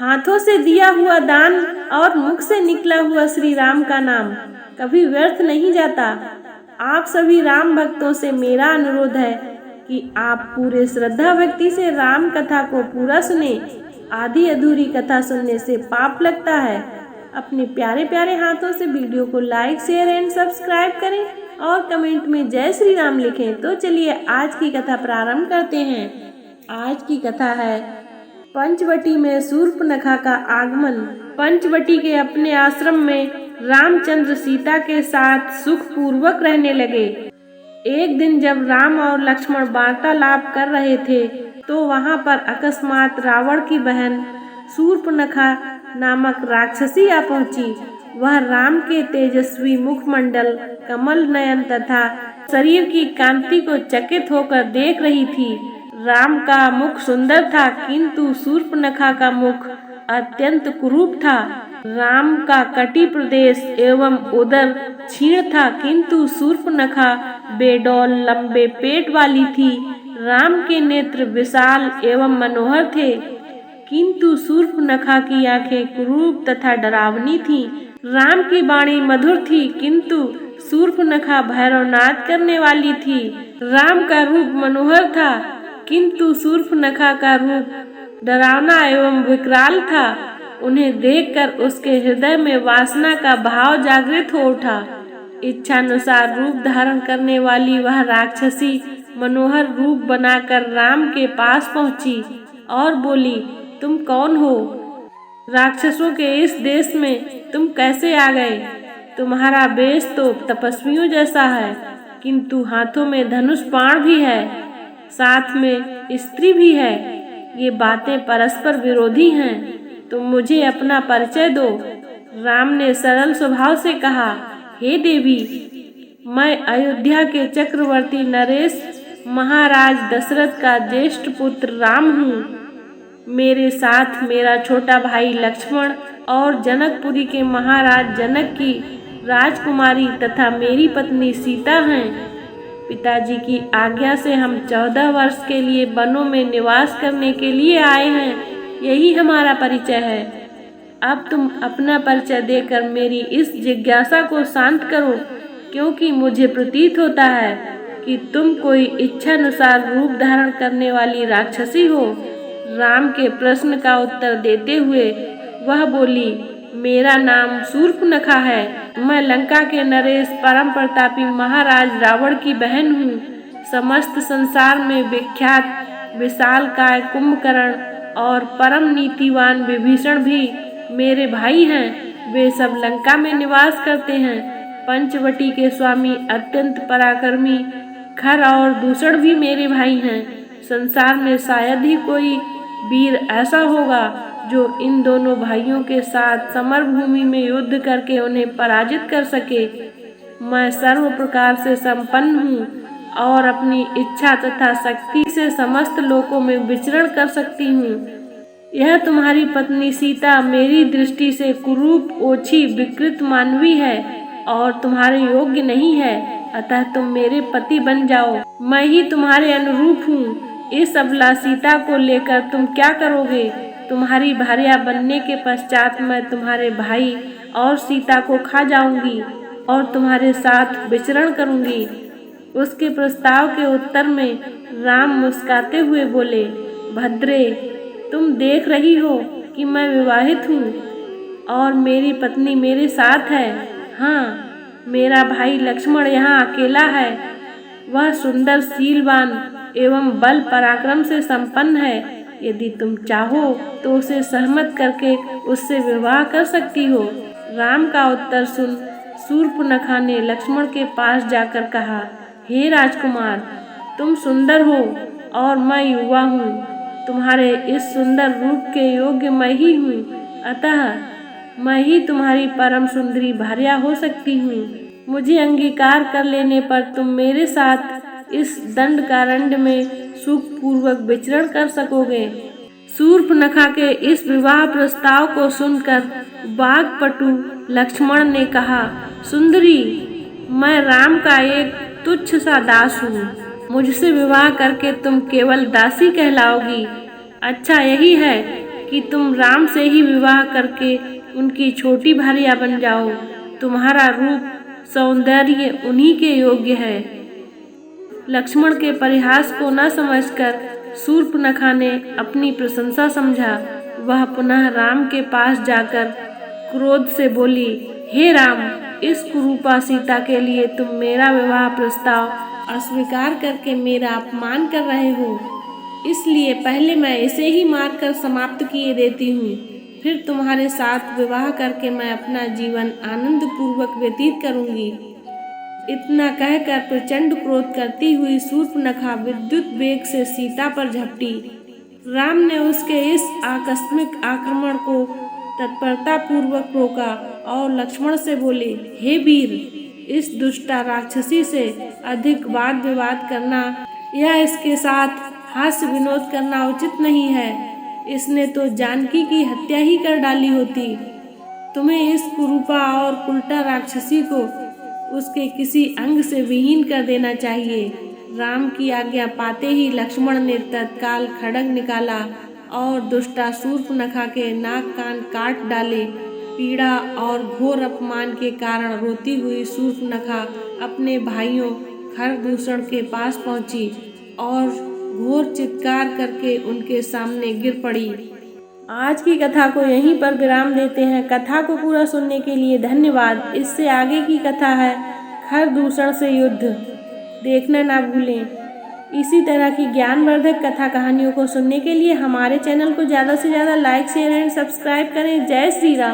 हाथों से दिया हुआ दान और मुख से निकला हुआ श्री राम का नाम कभी व्यर्थ नहीं जाता। आप सभी राम भक्तों से मेरा अनुरोध है कि आप पूरे श्रद्धा भक्ति से राम कथा को पूरा सुने। आधी अधूरी कथा सुनने से पाप लगता है। अपने प्यारे प्यारे हाथों से वीडियो को लाइक, शेयर एंड सब्सक्राइब करें और कमेंट में जय श्री राम लिखें। तो चलिए आज की कथा प्रारंभ करते हैं। आज की कथा है पंचवटी में शूर्पणखा का आगमन। पंचवटी के अपने आश्रम में रामचंद्र सीता के साथ सुखपूर्वक रहने लगे। एक दिन जब राम और लक्ष्मण वार्तालाप कर रहे थे तो वहां पर अकस्मात रावण की बहन शूर्पणखा नामक राक्षसी आ पहुंची। वह राम के तेजस्वी मुखमंडल, कमल नयन तथा शरीर की कांति को चकित होकर देख रही थी। राम का मुख सुंदर था किंतु शूर्पणखा का मुख अत्यंत कुरूप था। राम का कटी प्रदेश एवं उदर क्षीण था किंतु शूर्पणखा बेडौल लंबे पेट वाली थी। राम के नेत्र विशाल एवं मनोहर थे किंतु शूर्पणखा की आंखें कुरूप तथा डरावनी थीं। राम की वाणी मधुर थी किंतु शूर्पणखा भैरवनाद करने वाली थी। राम का रूप मनोहर था किंतु शूर्पणखा का रूप डरावना एवं विकराल था। उन्हें देखकर उसके हृदय में वासना का भाव जागृत हो उठा। इच्छानुसार रूप धारण करने वाली वह राक्षसी मनोहर रूप बनाकर राम के पास पहुंची और बोली, तुम कौन हो? राक्षसों के इस देश में तुम कैसे आ गए? तुम्हारा वेश तो तपस्वियों जैसा है किंतु हाथों में धनुष बाण भी है, साथ में स्त्री भी है। ये बातें परस्पर विरोधी हैं। तुम मुझे अपना परिचय दो। राम ने सरल स्वभाव से कहा, हे देवी, मैं अयोध्या के चक्रवर्ती नरेश महाराज दशरथ का ज्येष्ठ पुत्र राम हूँ। मेरे साथ मेरा छोटा भाई लक्ष्मण और जनकपुरी के महाराज जनक की राजकुमारी तथा मेरी पत्नी सीता हैं। पिताजी की आज्ञा से हम 14 वर्ष के लिए वनों में निवास करने के लिए आए हैं। यही हमारा परिचय है। अब तुम अपना परिचय देकर मेरी इस जिज्ञासा को शांत करो, क्योंकि मुझे प्रतीत होता है कि तुम कोई इच्छानुसार रूप धारण करने वाली राक्षसी हो। राम के प्रश्न का उत्तर देते हुए वह बोली, मेरा नाम शूर्पणखा है। मैं लंका के नरेश परम प्रतापी महाराज रावण की बहन हूँ। समस्त संसार में विख्यात विशालकाय कुंभकर्ण और परम नीतिवान विभीषण भी मेरे भाई हैं। वे सब लंका में निवास करते हैं। पंचवटी के स्वामी अत्यंत पराक्रमी खर और दूषण भी मेरे भाई हैं। संसार में शायद ही कोई वीर ऐसा होगा जो इन दोनों भाइयों के साथ समरभूमि में युद्ध करके उन्हें पराजित कर सके। मैं सर्व प्रकार से संपन्न हूँ और अपनी इच्छा तथा शक्ति से समस्त लोकों में विचरण कर सकती हूँ। यह तुम्हारी पत्नी सीता मेरी दृष्टि से कुरूप, ओछी, विकृत मानवी है और तुम्हारे योग्य नहीं है। अतः तुम मेरे पति बन जाओ। मैं ही तुम्हारे अनुरूप हूँ। इस अबला सीता को लेकर तुम क्या करोगे? तुम्हारी भार्या बनने के पश्चात मैं तुम्हारे भाई और सीता को खा जाऊंगी और तुम्हारे साथ विचरण करूंगी। उसके प्रस्ताव के उत्तर में राम मुस्कुराते हुए बोले, भद्रे, तुम देख रही हो कि मैं विवाहित हूँ और मेरी पत्नी मेरे साथ है। हाँ, मेरा भाई लक्ष्मण यहाँ अकेला है। वह सुंदर, शीलवान एवं बल पराक्रम से संपन्न है। यदि तुम चाहो तो उसे सहमत करके उससे विवाह कर सकती हो। राम का उत्तर सुन शूर्पणखा ने लक्ष्मण के पास जाकर कहा, हे राजकुमार, तुम सुंदर हो और मैं युवा हूँ। तुम्हारे इस सुंदर रूप के योग्य मैं ही हूँ। अतः मैं ही तुम्हारी परम सुंदरी भार्या हो सकती हूँ। मुझे अंगीकार कर लेने पर तुम मेरे साथ इस दंडकारण्य में सुखपूर्वक विचरण कर सकोगे। शूर्पणखा के इस विवाह प्रस्ताव को सुनकर वाक्पटु लक्ष्मण ने कहा, सुंदरी, मैं राम का एक तुच्छ सा दास हूँ। मुझसे विवाह करके तुम केवल दासी कहलाओगी। अच्छा यही है कि तुम राम से ही विवाह करके उनकी छोटी भार्या बन जाओ। तुम्हारा रूप सौंदर्य उन्हीं के योग्य है। लक्ष्मण के परिहास को न समझकर शूर्पणखा ने अपनी प्रशंसा समझा। वह पुनः राम के पास जाकर क्रोध से बोली, हे राम, इस कुरूपा सीता के लिए तुम मेरा विवाह प्रस्ताव अस्वीकार करके मेरा अपमान कर रहे हो। इसलिए पहले मैं इसे ही मारकर समाप्त किए देती हूँ, फिर तुम्हारे साथ विवाह करके मैं अपना जीवन आनंद पूर्वक व्यतीत करूँगी। इतना कहकर प्रचंड क्रोध करती हुई शूर्पणखा विद्युत वेग से सीता पर झपटी। राम ने उसके इस आकस्मिक आक्रमण को तत्परता पूर्वक रोका और लक्ष्मण से बोले, हे वीर, इस दुष्टा राक्षसी से अधिक वाद विवाद करना या इसके साथ हास्य विनोद करना उचित नहीं है। इसने तो जानकी की हत्या ही कर डाली होती। तुम्हें इस कुरूपा और उल्टा राक्षसी को उसके किसी अंग से विहीन कर देना चाहिए। राम की आज्ञा पाते ही लक्ष्मण ने तत्काल खड्ग निकाला और दुष्टा शूर्पणखा के नाक कान काट डाले। पीड़ा और घोर अपमान के कारण रोती हुई शूर्पणखा अपने भाइयों खरदूषण के पास पहुंची और घोर चित्कार करके उनके सामने गिर पड़ी। आज की कथा को यहीं पर विराम देते हैं। कथा को पूरा सुनने के लिए धन्यवाद। इससे आगे की कथा है खरदूषण से युद्ध, देखना ना भूलें। इसी तरह की ज्ञानवर्धक कथा कहानियों को सुनने के लिए हमारे चैनल को ज़्यादा से ज़्यादा लाइक, शेयर एंड सब्सक्राइब करें। जय श्री राम।